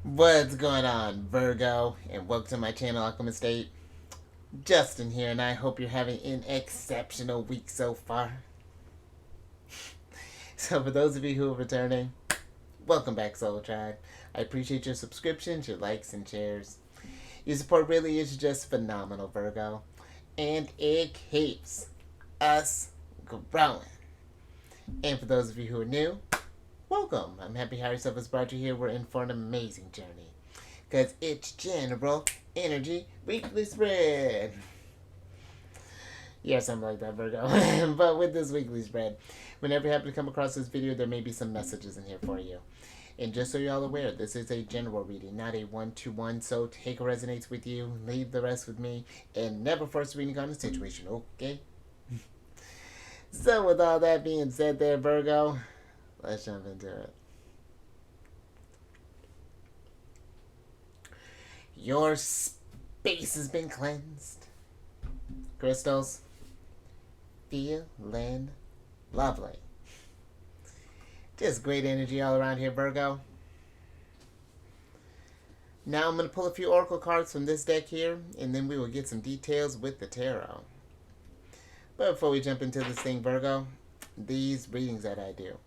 What's going on, Virgo? And welcome to my channel, Alchemist. Justin here, and I hope you're having an exceptional week so far. So, for those of you who are returning, welcome back, Soul Tribe. I appreciate your subscriptions, your likes, and shares. Your support really is just phenomenal, Virgo. And it keeps us growing. And for those of you who are new, welcome. I'm happy Higher Self has brought you here. We're in for an amazing journey. Because it's General Energy Weekly Spread. Yeah, something like that, Virgo. But with this weekly spread, whenever you happen to come across this video, there may be some messages in here for you. And just so you're all aware, this is a general reading, not a one-to-one. So take what resonates with you, leave the rest with me, and never force reading on the situation, okay? So with all that being said there, Virgo, let's jump into it. Your space has been cleansed. Crystals, feeling lovely. Just great energy all around here, Virgo. Now I'm going to pull a few oracle cards from this deck here, and then we will get some details with the tarot. But before we jump into this thing, Virgo, these readings that I do,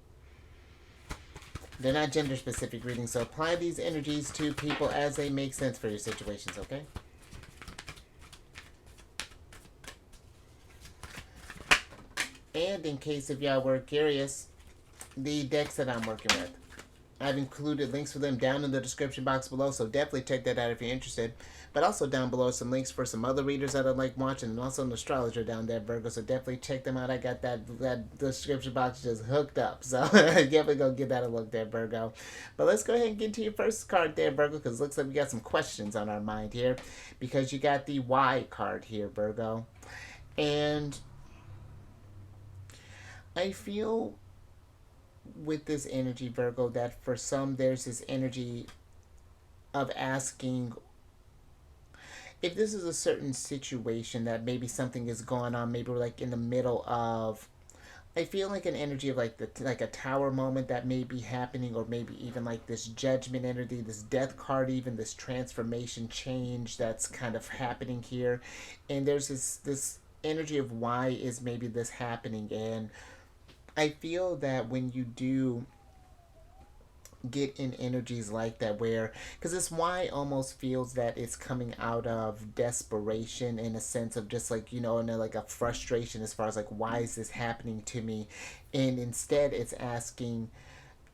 they're not gender-specific readings, so apply these energies to people as they make sense for your situations, okay? And in case if y'all were curious, the decks that I'm working with, I've included links for them down in the description box below, so definitely check that out if you're interested. But also down below some links for some other readers that I like watching, and also an astrologer down there, Virgo, so definitely check them out. I got that description box just hooked up, so definitely go give that a look there, Virgo. But let's go ahead and get to your first card there, Virgo, because it looks like we got some questions on our mind here, because you got the Y card here, Virgo. And I feel with this energy, Virgo, that for some there's this energy of asking if this is a certain situation that maybe something is going on, maybe we're like in the middle of, I feel like an energy of like a tower moment that may be happening, or maybe even like this judgment energy, this death card, even this transformation change that's kind of happening here. And there's this energy of why is maybe this happening. And I feel that when you do get in energies like that, where, because this why almost feels that it's coming out of desperation, in a sense of just like, and like a frustration as far as like, why is this happening to me? And instead it's asking,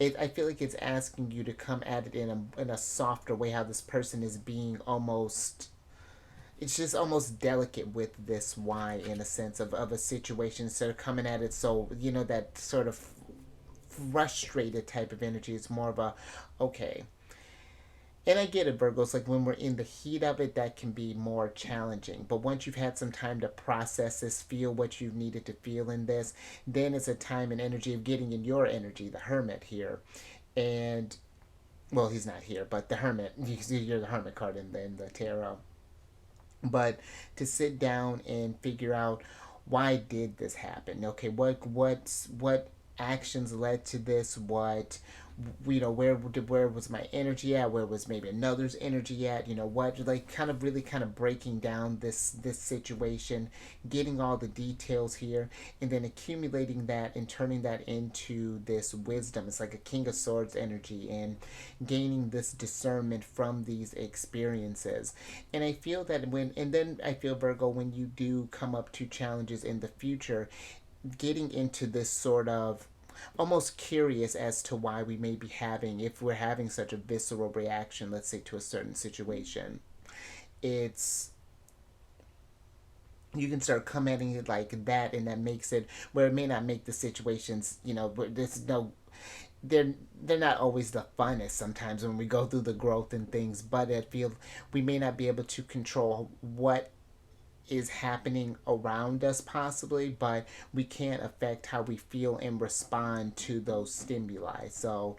I feel like it's asking you to come at it in a softer way, how this person is being almost, it's just almost delicate with this why, in a sense of a situation, instead of coming at it so, that sort of frustrated type of energy. It's more of a, okay. And I get it, Virgo. It's like when we're in the heat of it, that can be more challenging. But once you've had some time to process this, feel what you needed to feel in this, then it's a time and energy of getting in your energy, the Hermit here. And, well, he's not here, but the Hermit, you're the Hermit card in the tarot. But to sit down and figure out, why did this happen? Okay, what actions led to this? What, where was my energy at? Where was maybe another's energy at? What, like, kind of really kind of breaking down this situation, getting all the details here, and then accumulating that and turning that into this wisdom. It's like a King of Swords energy, and gaining this discernment from these experiences. And I feel that and then I feel, Virgo, when you do come up to challenges in the future, getting into this sort of almost curious as to why we may be having, if we're having such a visceral reaction, let's say, to a certain situation. It's, you can start commenting it like that, and that makes it where it may not make the situations, there's no, they're not always the funnest sometimes when we go through the growth and things, but I feel we may not be able to control what is happening around us possibly, but we can't affect how we feel and respond to those stimuli. So,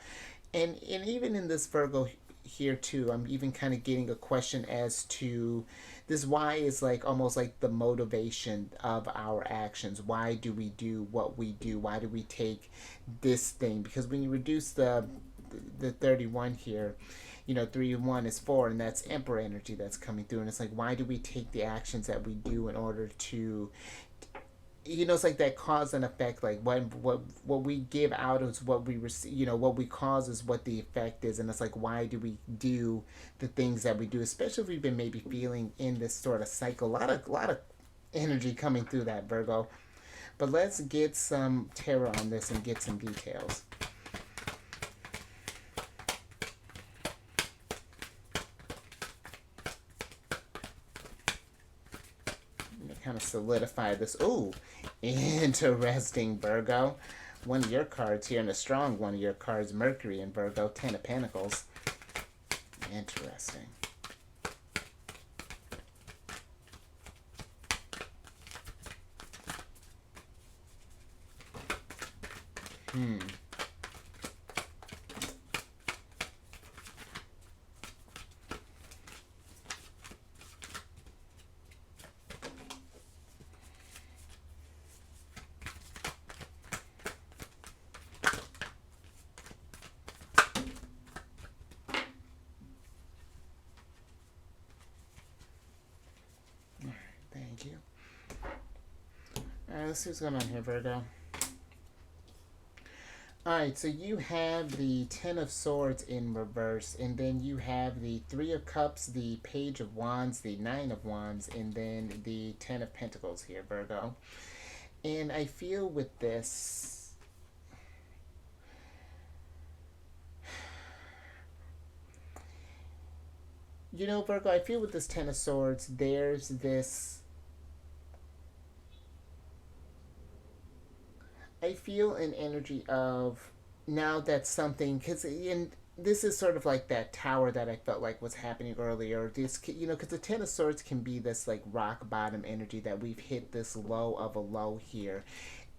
and even in this, Virgo, here too, I'm even kind of getting a question as to this why is like almost like the motivation of our actions. Why do we do what we do? Why do we take this thing? Because when you reduce the 31 here, 3 and 1 is 4, and that's emperor energy that's coming through. And it's like, why do we take the actions that we do in order to, it's like that cause and effect. Like what we give out is what we receive. What we cause is what the effect is. And it's like, why do we do the things that we do, especially if we've been maybe feeling in this sort of cycle. A lot of energy coming through that, Virgo. But let's get some tarot on this and get some details. Kind of solidify this. Ooh, interesting, Virgo. One of your cards here, and a strong one of your cards, Mercury in Virgo, 10 of Pentacles. Interesting. Hmm. Thank you. Alright, let's see what's going on here, Virgo. Alright, so you have the Ten of Swords in reverse, and then you have the Three of Cups, the Page of Wands, the Nine of Wands, and then the Ten of Pentacles here, Virgo. And I feel with this, Virgo, I feel with this Ten of Swords, there's this, I feel an energy of now that something, because in this is sort of like that tower that I felt like was happening earlier. This, because the Ten of Swords can be this like rock bottom energy that we've hit this low of a low here,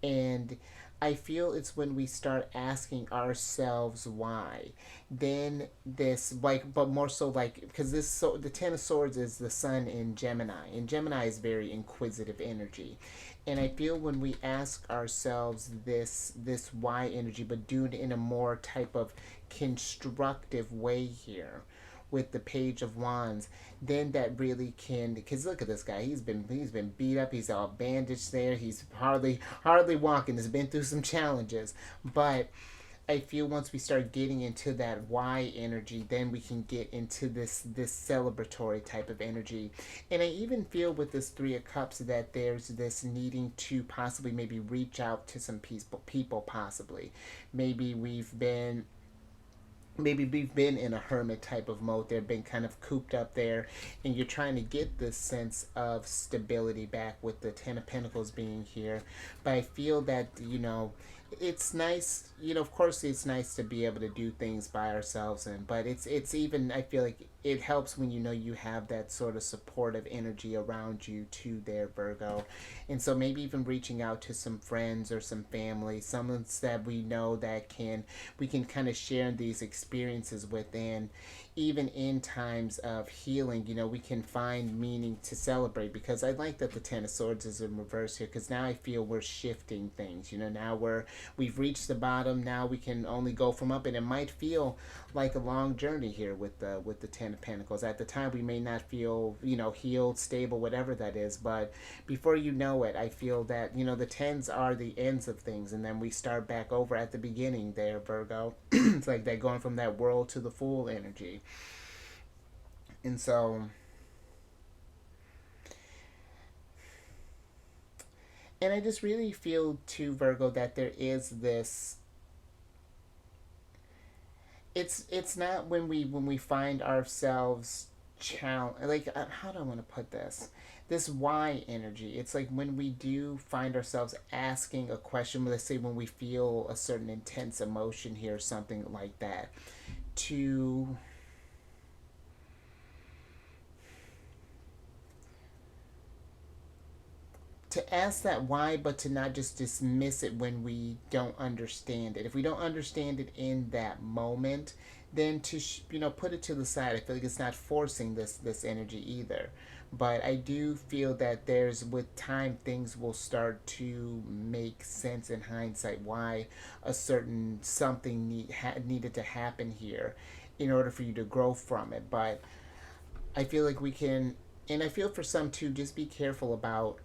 and I feel it's when we start asking ourselves why. Then this, like, but more so like, because this, so the Ten of Swords is the sun in Gemini, and Gemini is very inquisitive energy. And I feel when we ask ourselves this why energy, but do it in a more type of constructive way here, with the Page of Wands, then that really can. Because look at this guy, he's been beat up, he's all bandaged there, he's hardly walking, has been through some challenges, but I feel once we start getting into that why energy, then we can get into this celebratory type of energy. And I even feel with this Three of Cups that there's this needing to possibly maybe reach out to some people possibly. Maybe we've been in a hermit type of mode. They've been kind of cooped up there, and you're trying to get this sense of stability back with the Ten of Pentacles being here. But I feel that, it's nice, of course it's nice to be able to do things by ourselves, but it's even, I feel like it helps when you have that sort of supportive energy around you too there, Virgo. And so maybe even reaching out to some friends or some family, someone that we know that we can kind of share these experiences with. And even in times of healing, we can find meaning to celebrate. Because I like that the Ten of Swords is in reverse here, because now I feel we're shifting things. Now we've reached the bottom. Now we can only go from up, and it might feel like a long journey here with the Ten of Pentacles. At the time, we may not feel healed, stable, whatever that is, but before you know it, I feel that the tens are the ends of things, and then we start back over at the beginning there, Virgo. It's like that, going from that world to the Fool energy. And so, and I just really feel too, Virgo, that there is this, it's not when we find ourselves challenge, like, how do I want to put this why energy. It's like when we do find ourselves asking a question, let's say when we feel a certain intense emotion here, something like that, to ask that why, but to not just dismiss it when we don't understand it. If we don't understand it in that moment, then to put it to the side. I feel like it's not forcing this energy either, But I do feel that there's, with time, things will start to make sense in hindsight why a certain something needed to happen here in order for you to grow from it. But I feel like we can, and I feel for some too, just be careful about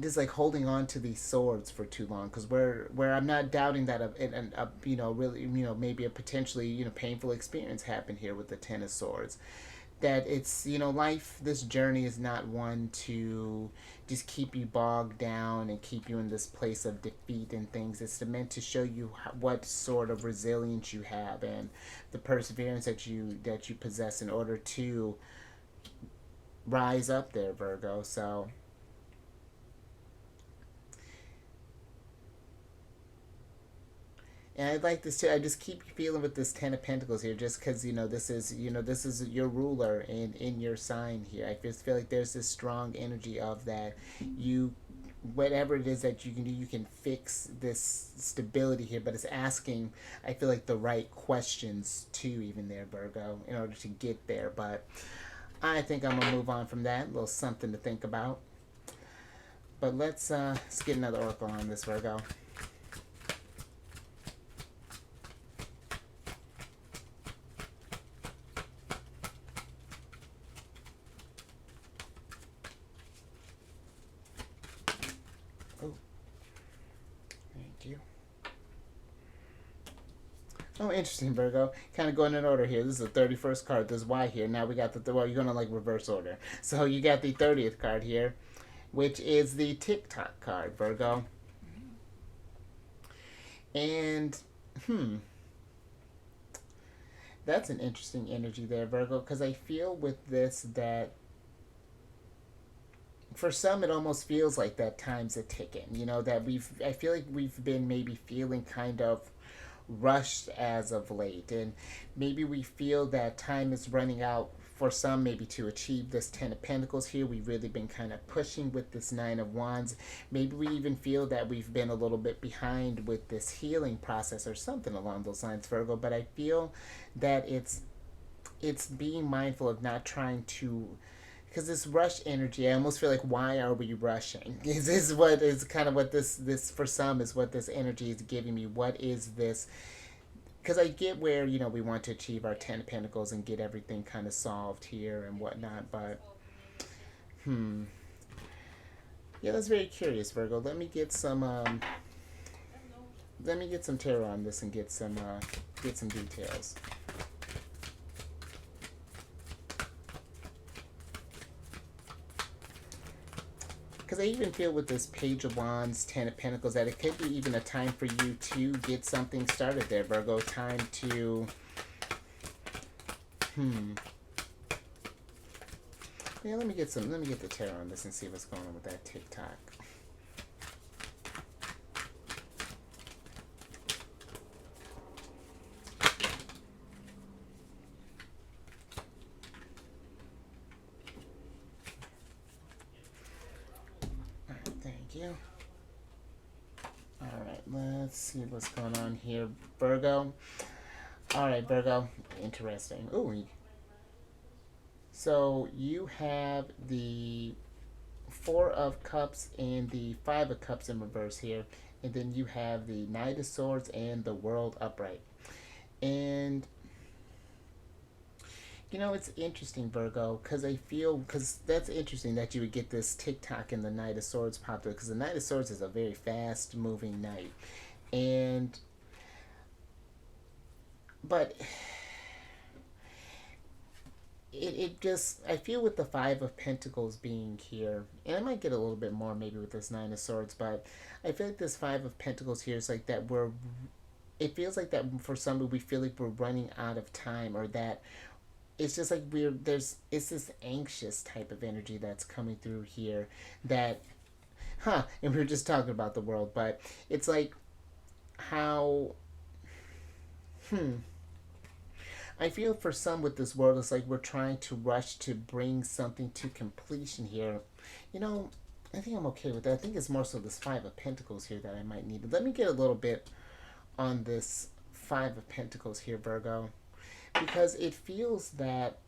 just like holding on to these swords for too long, because where I'm not doubting that a really maybe a potentially painful experience happened here with the Ten of Swords, that it's life, this journey is not one to just keep you bogged down and keep you in this place of defeat and things. It's meant to show you what sort of resilience you have and the perseverance that you possess in order to rise up there, Virgo. So, and I'd like this too. I just keep feeling with this Ten of Pentacles here, just because this is your ruler in your sign here. I just feel like there's this strong energy of that you, whatever it is that you can do, you can fix this stability here. But it's asking, I feel like, the right questions too, even there, Virgo, in order to get there. But I think I'm gonna move on from that. A little something to think about. But let's get another oracle on this, Virgo. Oh, thank you. Oh, interesting, Virgo. Kind of going in order here. This is the 31st card. There's Y here. Now we got well, you're going to like reverse order. So you got the 30th card here, which is the TikTok card, Virgo. And, that's an interesting energy there, Virgo, because I feel with this that for some it almost feels like that time's a ticking. That I feel like we've been maybe feeling kind of rushed as of late, and maybe we feel that time is running out for some, maybe to achieve this Ten of Pentacles here. We've really been kind of pushing with this Nine of Wands. Maybe we even feel that we've been a little bit behind with this healing process or something along those lines, Virgo. But I feel that it's being mindful of not trying to, because this rush energy, I almost feel like, why are we rushing? Is this what is kind of what this for some is what this energy is giving me? What is this? Because I get where we want to achieve our Ten of Pentacles and get everything kind of solved here and whatnot, but yeah, that's very curious, Virgo. Let me get some tarot on this and get some details. Because I even feel with this Page of Wands, Ten of Pentacles, that it could be even a time for you to get something started there, Virgo. Time to, yeah, let me get the tarot on this and see what's going on with that TikTok. Thank you. Alright, let's see what's going on here, Virgo. Alright, Virgo. Interesting. Ooh. So you have the Four of Cups and the Five of Cups in reverse here. And then you have the Knight of Swords and the World upright. And it's interesting, Virgo, because that's interesting that you would get this TikTok and the Knight of Swords popped up, because the Knight of Swords is a very fast-moving knight. But it just, I feel with the Five of Pentacles being here, and I might get a little bit more maybe with this Nine of Swords, but I feel like this Five of Pentacles here is like that it feels like that for some, we feel like we're running out of time, or that it's just like it's this anxious type of energy that's coming through here, that and we were just talking about the world, but it's like how I feel for some with this world, it's like we're trying to rush to bring something to completion here. I think I'm okay with that. I think it's more so this Five of Pentacles here that I might need. Let me get a little bit on this Five of Pentacles here, Virgo, because it feels that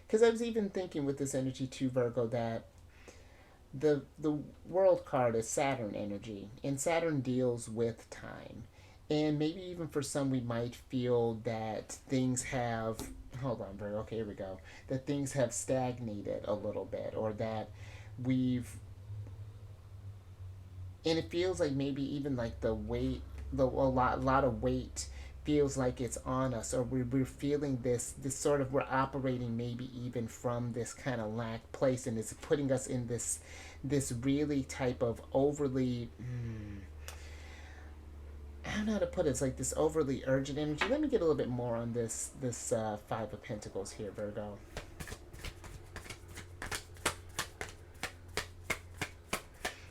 Because I was even thinking with this energy too, Virgo, that the world card is Saturn energy, and Saturn deals with time. And maybe even for some, we might feel that things have. Hold on, Virgo. Okay, here we go. That things have stagnated a little bit, or that we've. And it feels like maybe even like the weight, a lot of weight feels like it's on us, or we're feeling this sort of, we're operating maybe even from this kind of lack place, and it's putting us in this really type of overly I don't know how to put it. It's like this overly urgent energy. Let me get a little bit more on this Five of Pentacles here, Virgo.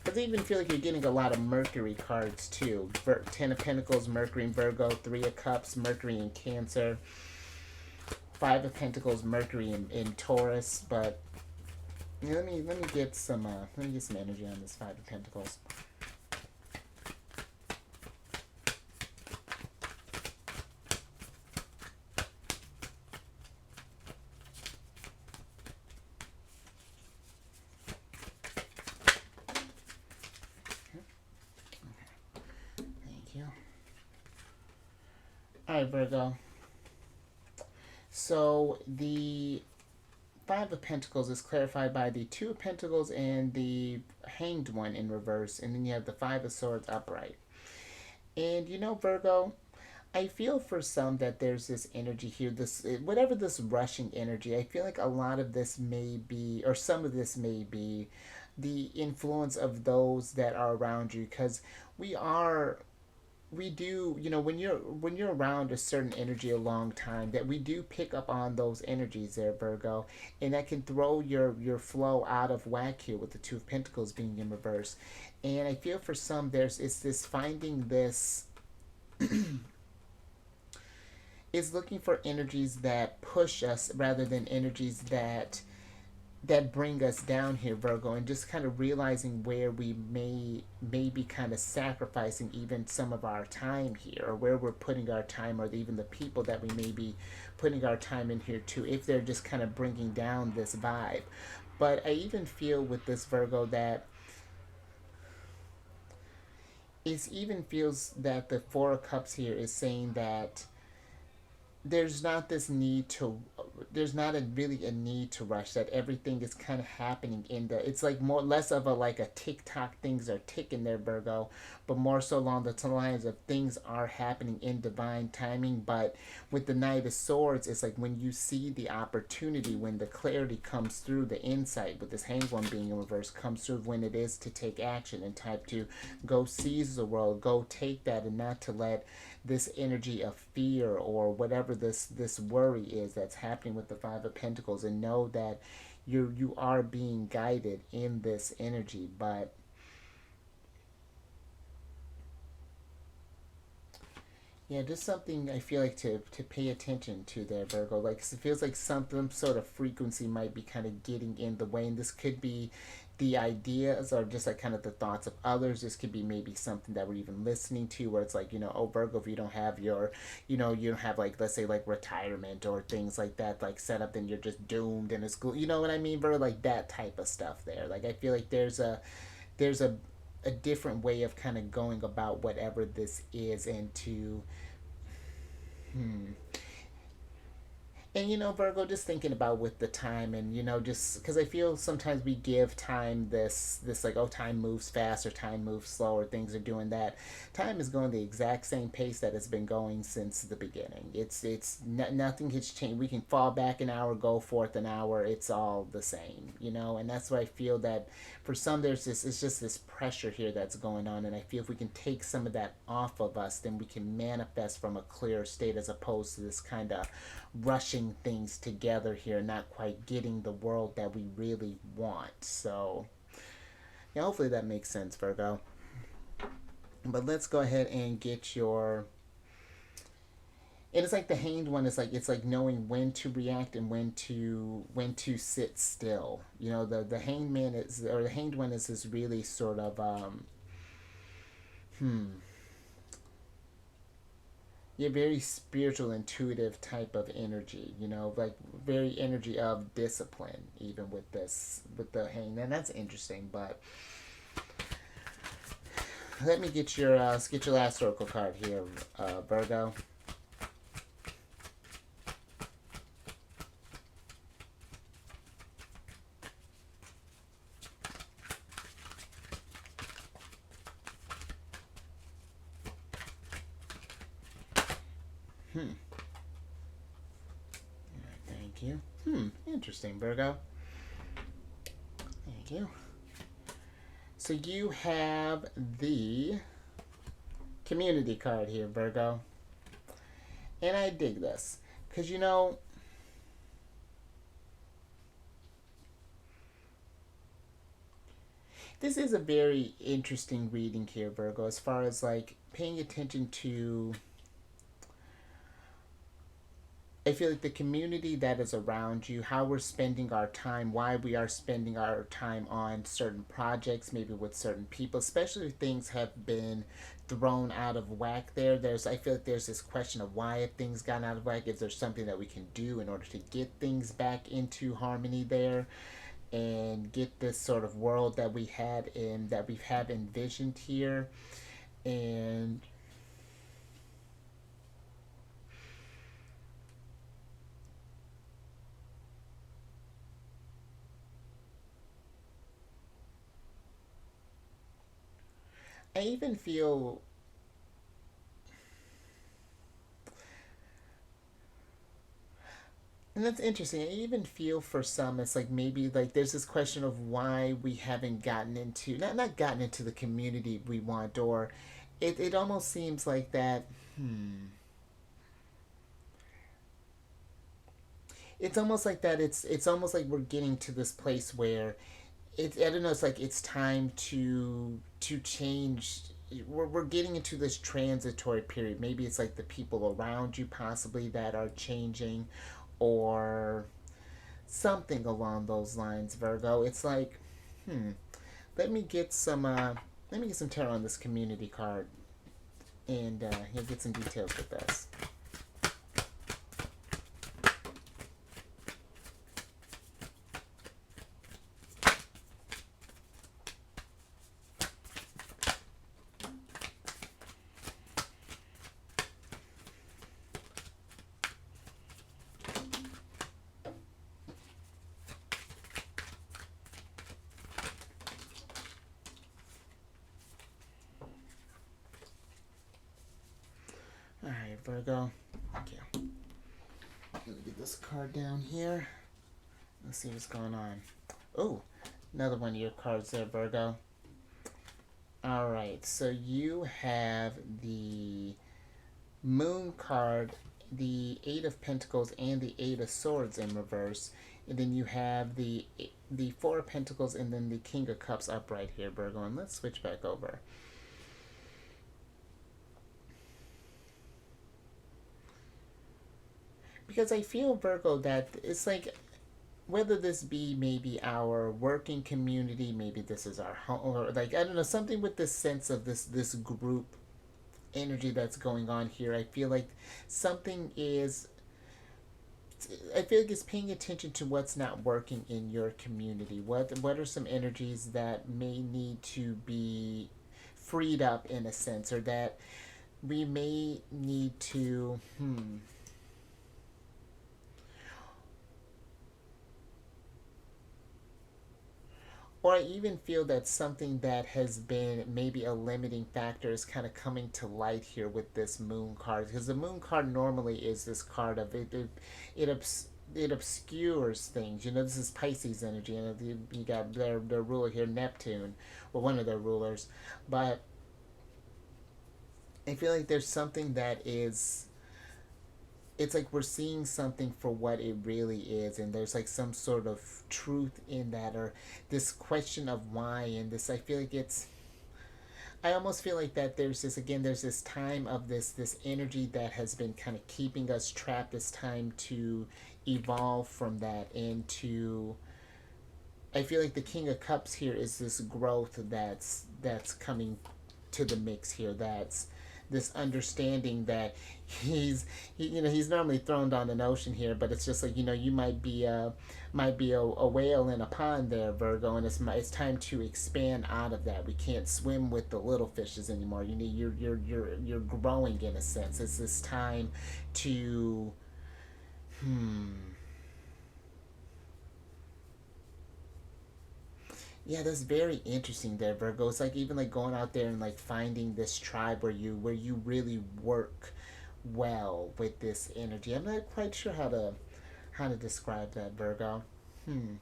Because I even feel like you're getting a lot of Mercury cards too. Ten of Pentacles, Mercury in Virgo. Three of Cups, Mercury in Cancer. Five of Pentacles, Mercury in Taurus. But let me get some energy on this Five of Pentacles. Thank you. All right, Virgo. So the Five of Pentacles is clarified by the Two of Pentacles and the Hanged One in reverse, and then you have the Five of Swords upright. And Virgo, I feel for some that there's this energy here, this whatever this rushing energy. I feel like a lot of this may be, or some of this may be, the influence of those that are around you, because we are we do, when you're around a certain energy a long time, that we do pick up on those energies there, Virgo, and that can throw your flow out of whack here with the Two of Pentacles being in reverse. And I feel for some, it's this finding this is looking for energies that push us rather than energies that bring us down here, Virgo, and just kind of realizing where we may be kind of sacrificing even some of our time here, or where we're putting our time, or even the people that we may be putting our time in here too, if they're just kind of bringing down this vibe. But I even feel with this, Virgo, that it even feels that the Four of Cups here is saying that there's not this need to there's not really a need to rush, that everything is kind of happening in the, it's like more less of a like a tick tock, things are ticking there, Virgo, but more so along the lines of things are happening in divine timing. But with the Knight of Swords, it's like when you see the opportunity, when the clarity comes through, the insight with this Hanged One being in reverse comes through, when it is to take action and type to go seize the world, go take that, and not to let this energy of fear or whatever this worry is that's happening with the Five of Pentacles, and know that you are being guided in this energy. But yeah, just something I feel like to pay attention to there, Virgo. Like, it feels like some sort of frequency might be kind of getting in the way, and this could be the ideas, or just like kind of the thoughts of others. This could be maybe something that we're even listening to, where it's like, oh, Virgo, if you don't have your, you don't have, like, let's say, like retirement or things like that, like set up, then you're just doomed in a school. You know what I mean, Virgo? Like that type of stuff there. Like, I feel like there's a different way of kind of going about whatever this is, and to hmm, and Virgo, just thinking about with the time, and just because I feel sometimes we give time this like, oh, time moves fast or time moves slow, or things are doing that. Time is going the exact same pace that it's been going since the beginning. Nothing has changed. We can fall back an hour, go forth an hour. It's all the same, and that's why I feel that for some, there's this, it's just this pressure here that's going on, and I feel if we can take some of that off of us, then we can manifest from a clear state, as opposed to this kind of rushing things together here, not quite getting the world that we really want. So yeah, hopefully that makes sense, Virgo. But let's go ahead and get your, and it's like the Hanged One is like, it's like knowing when to react and when to sit still. The Hanged Man is, or the Hanged One is this really sort of hmm You're very spiritual, intuitive type of energy, like very energy of discipline, even with this, with the hangman. That's interesting, but let me get your last oracle card here, Virgo. Hmm. Thank you. Interesting, Virgo. Thank you. So you have the community card here, Virgo. And I dig this. Because, this is a very interesting reading here, Virgo, as far as like paying attention to. I feel like the community that is around you, how we're spending our time, why we are spending our time on certain projects, maybe with certain people, especially if things have been thrown out of whack there. I feel like there's this question of why have things gotten out of whack? Is there something that we can do in order to get things back into harmony there? And get this sort of world that we've had envisioned here. And I even feel, and that's interesting, I even feel for some it's like maybe like there's this question of why we haven't gotten into, not gotten into the community we want, or it almost seems like that. It's almost like that. It's almost like we're getting to this place where I don't know. It's like it's time to change. We're getting into this transitory period. Maybe it's like the people around you possibly that are changing, or something along those lines, Virgo. It's like, hmm. Let me get some. Let me get some tarot on this community card, and you'll get some details with this. All right, Virgo. Thank you. Let me get this card down here. Let's see what's going on. Oh, another one of your cards there, Virgo. All right, so you have the Moon card, the Eight of Pentacles, and the Eight of Swords in reverse, and then you have the Four of Pentacles, and then the King of Cups upright here, Virgo. And let's switch back over. Because I feel, Virgo, that it's like whether this be maybe our working community, maybe this is our home, or like I don't know, something with this sense of this group energy that's going on here. I feel like something is. I feel like it's paying attention to what's not working in your community. What are some energies that may need to be freed up in a sense, or that we may need to or I even feel that something that has been maybe a limiting factor is kind of coming to light here with this moon card, because the moon card normally is this card of it, it obscures things. This is Pisces energy, and you got their ruler here, Neptune, or one of their rulers. But I feel like there's something that is, it's like we're seeing something for what it really is, and there's like some sort of truth in that, or this question of why. And this, I feel like it's, I almost feel like that there's this, again, there's this time of this energy that has been kind of keeping us trapped. It's time to evolve from that, and to, I feel like the King of Cups here is this growth that's coming to the mix here, this understanding that he's normally thrown down an ocean here, but it's just like, you might be a whale in a pond there, Virgo, and it's time to expand out of that. We can't swim with the little fishes anymore. You're growing in a sense. It's this time to Yeah, that's very interesting there, Virgo. It's like even like going out there and like finding this tribe where you really work well with this energy. I'm not quite sure how to describe that, Virgo. Hmm.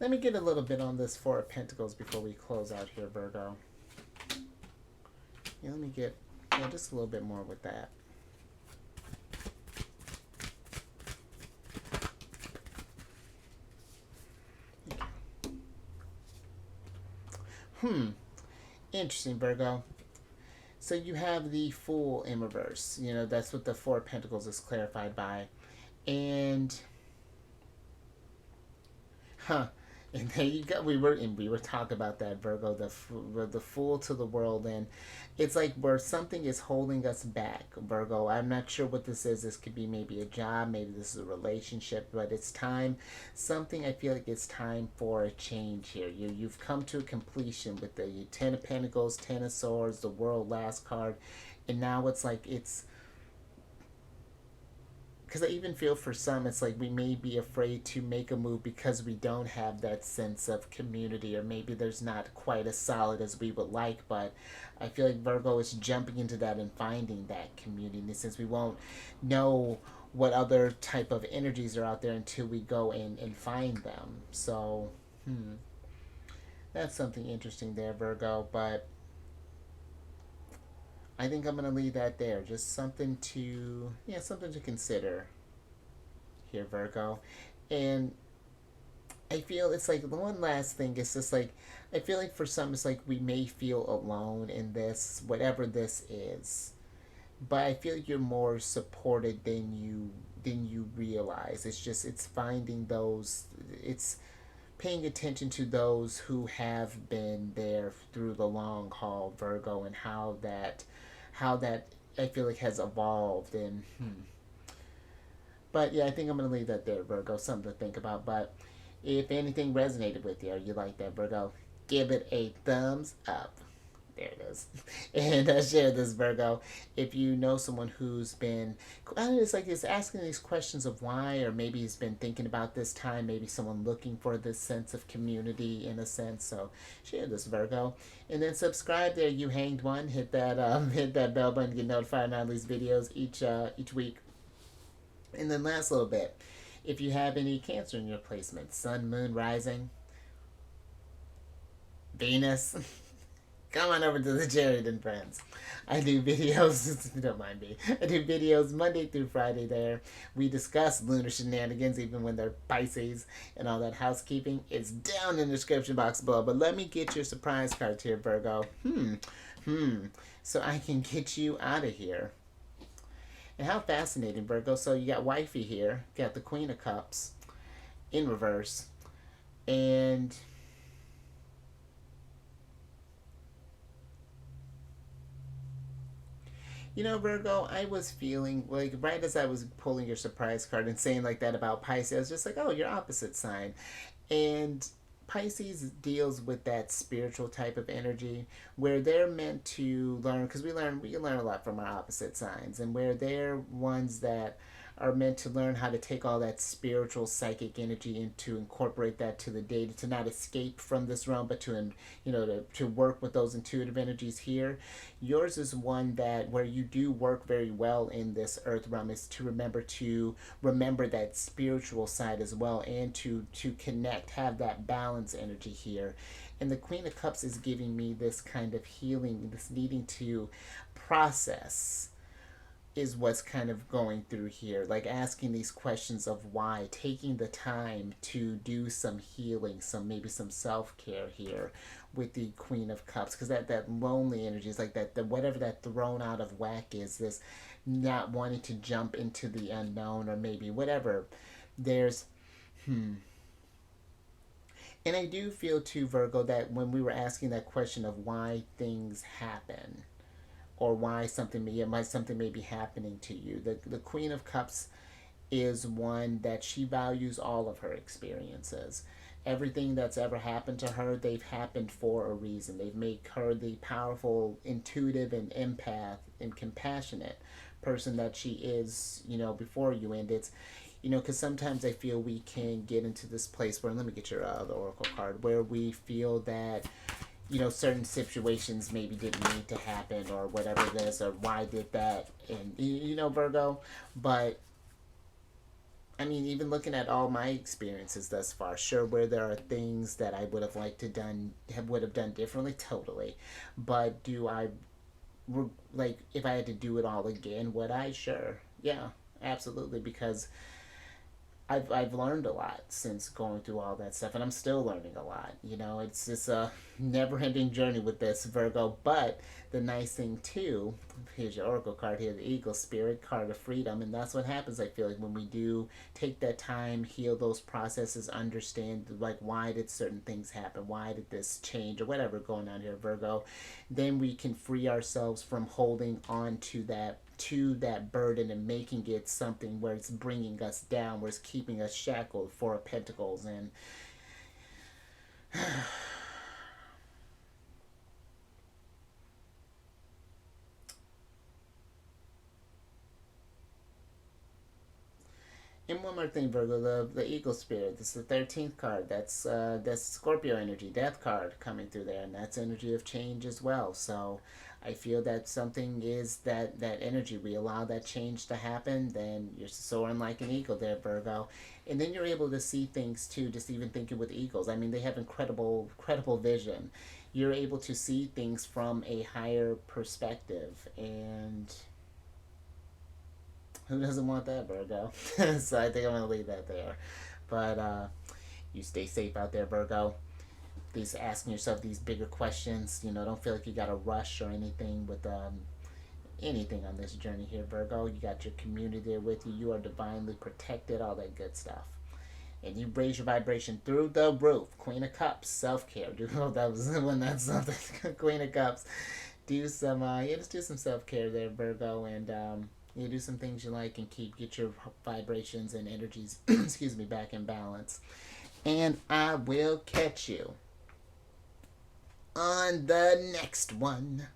Let me get a little bit on this Four of Pentacles before we close out here, Virgo. Yeah, let me get just a little bit more with that. Hmm. Interesting, Virgo. So you have the Fool in reverse. That's what the Four of Pentacles is clarified by. And huh. And there you go. We were talking about that, Virgo, the fool to the world, and it's like where something is holding us back, Virgo. I'm not sure what this is. This could be maybe a job, maybe this is a relationship, but it's time. Something I feel like it's time for a change here. You've come to a completion with the Ten of Pentacles, Ten of Swords, the World last card, and now it's like it's because I even feel for some, it's like we may be afraid to make a move because we don't have that sense of community, or maybe there's not quite as solid as we would like. But I feel like Virgo is jumping into that and finding that community, since we won't know what other type of energies are out there until we go and find them. So, that's something interesting there, Virgo. But I think I'm gonna leave that there. Just something to consider here, Virgo. And I feel it's like the one last thing is just like I feel like for some it's like we may feel alone in this, whatever this is. But I feel like you're more supported than you realize. It's finding those it's paying attention to those who have been there through the long haul, Virgo, and how that I feel like has evolved. And but yeah, I think I'm gonna leave that there, Virgo. Something to think about. But if anything resonated with you or you like that, Virgo, give it a thumbs up. There it is. And share this, Virgo. If you know someone who's been, I don't know, it's like it's asking these questions of why, or maybe he's been thinking about this time, maybe someone looking for this sense of community in a sense. So share this, Virgo. And then subscribe there, you hanged one. Hit that hit that bell button to get notified on these videos each week. And then last little bit, if you have any Cancer in your placement, Sun, Moon, Rising, Venus, come on over to the Jared and Friends. I do videos, don't mind me. I do videos Monday through Friday there. We discuss lunar shenanigans, even when they're Pisces and all that housekeeping. It's down in the description box below. But let me get your surprise cards here, Virgo. So I can get you out of here. And how fascinating, Virgo. So you got Wifey here, got the Queen of Cups in reverse. And Virgo, I was feeling like right as I was pulling your surprise card and saying like that about Pisces, I was just like, oh, your opposite sign. And Pisces deals with that spiritual type of energy where they're meant to learn, because we learn a lot from our opposite signs, and where they're ones that are meant to learn how to take all that spiritual psychic energy and to incorporate that to the data, to not escape from this realm, but to work with those intuitive energies here. Yours is one that where you do work very well in this earth realm is to remember that spiritual side as well, and to connect, have that balance energy here. And the Queen of Cups is giving me this kind of healing, this needing to process is what's kind of going through here, like asking these questions of why, taking the time to do some healing, maybe some self-care here with the Queen of Cups, because that lonely energy is like that, the whatever that thrown out of whack is, this not wanting to jump into the unknown, or maybe whatever. There's Hmm. And I do feel too, Virgo, that when we were asking that question of why things happen, or why something may be happening to you, the Queen of Cups is one that she values all of her experiences. Everything that's ever happened to her, they've happened for a reason. They've made her the powerful, intuitive, and empath and compassionate person that she is, before you. And it's, because sometimes I feel we can get into this place where, let me get your the Oracle card, where we feel that, certain situations maybe didn't need to happen or whatever it is, or why did that, and, Virgo. But I mean, even looking at all my experiences thus far, sure, where there are things that I would have liked to would have done differently, totally. But do I like if I had to do it all again? Would I? Sure, yeah, absolutely. Because I've learned a lot since going through all that stuff, and I'm still learning a lot. It's just a never-ending journey with this, Virgo. But the nice thing too, here's your Oracle card here, the Eagle Spirit card of freedom, and that's what happens. I feel like when we do take that time, heal those processes, understand like why did certain things happen, why did this change, or whatever going on here, Virgo, then we can free ourselves from holding on to that burden and making it something where it's bringing us down, where it's keeping us shackled. Four of Pentacles. And one more thing, Virgo, the Eagle Spirit. This is the 13th card. That's Scorpio energy, Death card coming through there, and that's energy of change as well. So I feel that something is that energy. We allow that change to happen, then you're soaring like an eagle there, Virgo. And then you're able to see things too. Just even thinking with eagles, I mean, they have incredible vision. You're able to see things from a higher perspective, and who doesn't want that, Virgo? So I think I'm gonna leave that there. But you stay safe out there, Virgo. Please asking yourself these bigger questions. Don't feel like you gotta rush or anything with anything on this journey here, Virgo. You got your community there with you. You are divinely protected. All that good stuff. And you raise your vibration through the roof. Queen of Cups, self care. Oh, that was when that's something. Queen of Cups. Just do some self care there, Virgo, and you do some things you like and get your vibrations and energies, excuse me, back in balance. And I will catch you on the next one.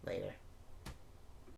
Later.